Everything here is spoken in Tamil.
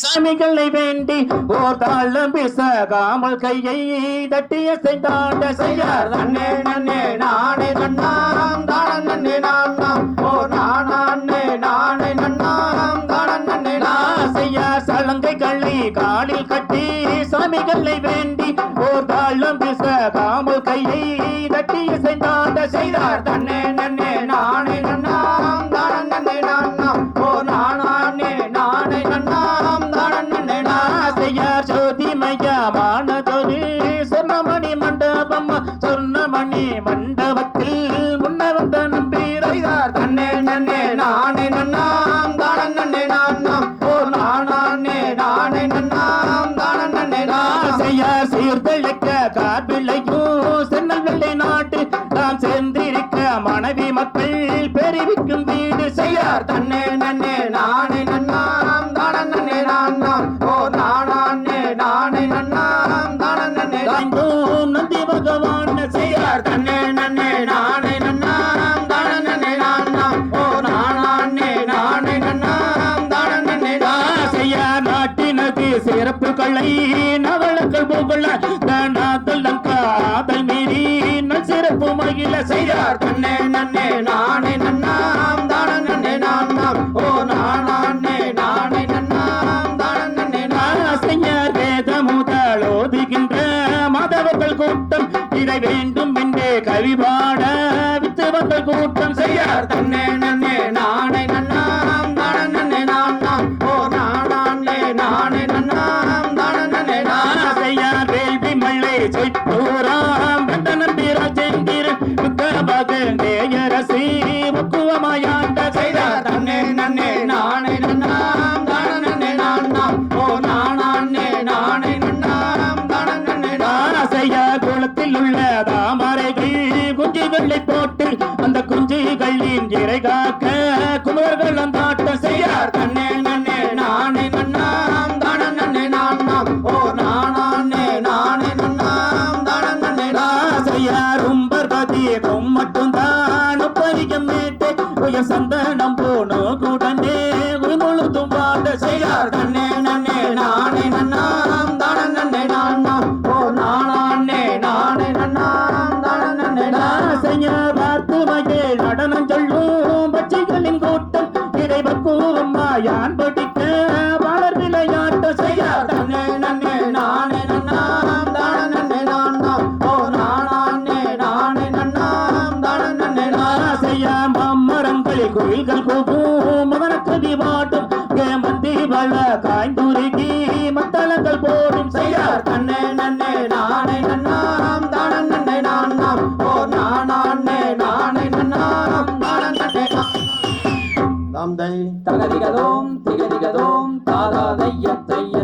சாமிகளை வேண்டி ஓர் தாளம் பிசகாமல் கையை தட்டிய செய்தாண்ட செய்யார் நன்னே நன்னே நானே நன்னாம் தான நன்னே நானாம் ஓ நானே நானே நன்னாம் தான நன்னே செய்யார் சலங்கைகளை காலில் கட்டி சாமிகளை வேண்டி ஓர் தாளம் பிசகாமல் கையை தட்டிய செய்தாண்ட செய்தார் தன்னே நன்னே நானே நன்னாம் தான நன்னே நானாம் ஓ நானே நானே நன்னாம் தான நன்னே செய்யார் ஜோதிமயமானதொரு சொர்ணமணி மண்டபம் சொர்ணமணி மண்டபத்தில் முன்ன வந்த நம்பீரையார் தன்னே நன்னே நானே நன்னாம் தான நன்னே நானாம் ஓ நானே நானே நன்னாம் தான நன்னே செய்யார் சீர்தழிக்க கார்பிள்ளையும் சென்னல் வெள்ளை நாட்டு நாம் சேர்ந்திருக்க மனைவி மக்கள் பெருவிக்கும் வீடு செய்யார் தன்னே நன்னே நானே நன்னாம் தான நன்னே நானாம் ஓ நானே நானே நன்னாம் தான நன்னே நந்தி பகவான் செய்யார் தன்னே நன்னே நானே நன்னாம் தான நன்னே நானாம் ஓ நானே நானே நன்னாம் தான நன்னே செய்யார் நாட்டினது சிறப்புகளை நவளங்கள் புகழ நாதல் காதல் மீறி நல் சிறப்பு மகிழ செய்யார் தன்னே நன்னே நானே நன்னாம் தான நன்னே நானாம் ஓ நானே நானே நன்னாம் தான நன்னே செய்யார் வேத முதலோதுகின்ற மாதவர்கள் கூட்டம் இதை வேண்டும் என்றே கவிபாட வித்துவர்கள் கூட்டம் செய்யார் தன்னே நன்னே நானே நன்னாம் தான நன்னே நானாம் ஓ நானே நானே நன்னாம் தான நன்னே செய்யார் வேள்வி மள்ளை சிற்றூராம் வந்தனம் பிராஜெந்திர முக்கபகேயரசி முக்குவமாயாண்ட செய்தார் தன்னே நன்னே நானே நன்னாம் தான நன்னே நானாம் ஓ நானே நானே நன்னாம் தான நன்னே செய்யார் குளத்தில் உள்ள தாமரைகள் குஞ்சுகளை போட்டு அந்த குஞ்சுகளின் இறை காக்க குமர்கள் அந்தாட்ட செய்யார் தன்னே நன்னே நானே நன்னாம் தான நன்னே நானாம் ஓ நானே நானே நன்னாம் தான நன்னே செய்யார் உம்பர்பதி மட்டும்தான் பரிகம் மேட்டு உயர் சந்தனம் போனோ கூடனே முழுதும் பாட்ட செய்யார் தன்னே நன்னே நானே நன்னாம் தான நன்னே நானாம் ஓ நானே நானே நன்னாம் தான நன்னே செய்யார் பார்த்து மகிழ் நடனம் சொல்லும் பச்சைகளின் கூட்டம் இறைவக்கூவம்மா யான் படிக்க வளர் விளையாட்ட செய்யார் தன்னே நன்னே நானே நன்னாம் தான நன்னே நானாம் ஓ நானே நானே நன்னாம் தான நன்னே செய்யார் மரங்களில் கோயில்கள் கூவும் மகனக்கதி பாட்டும் கேமந்தி வள காய்ந்துருகி மத்தளங்கள் போடும் செய்யார் தன்னே நன்னே நானே நன்னாம் தான நன்னே நானாம் ஓ நானே நானே நன்னாம் தான நன்னே தாம் தை தகதிகதோம் திகதிகதோம் தாதாதைய தைய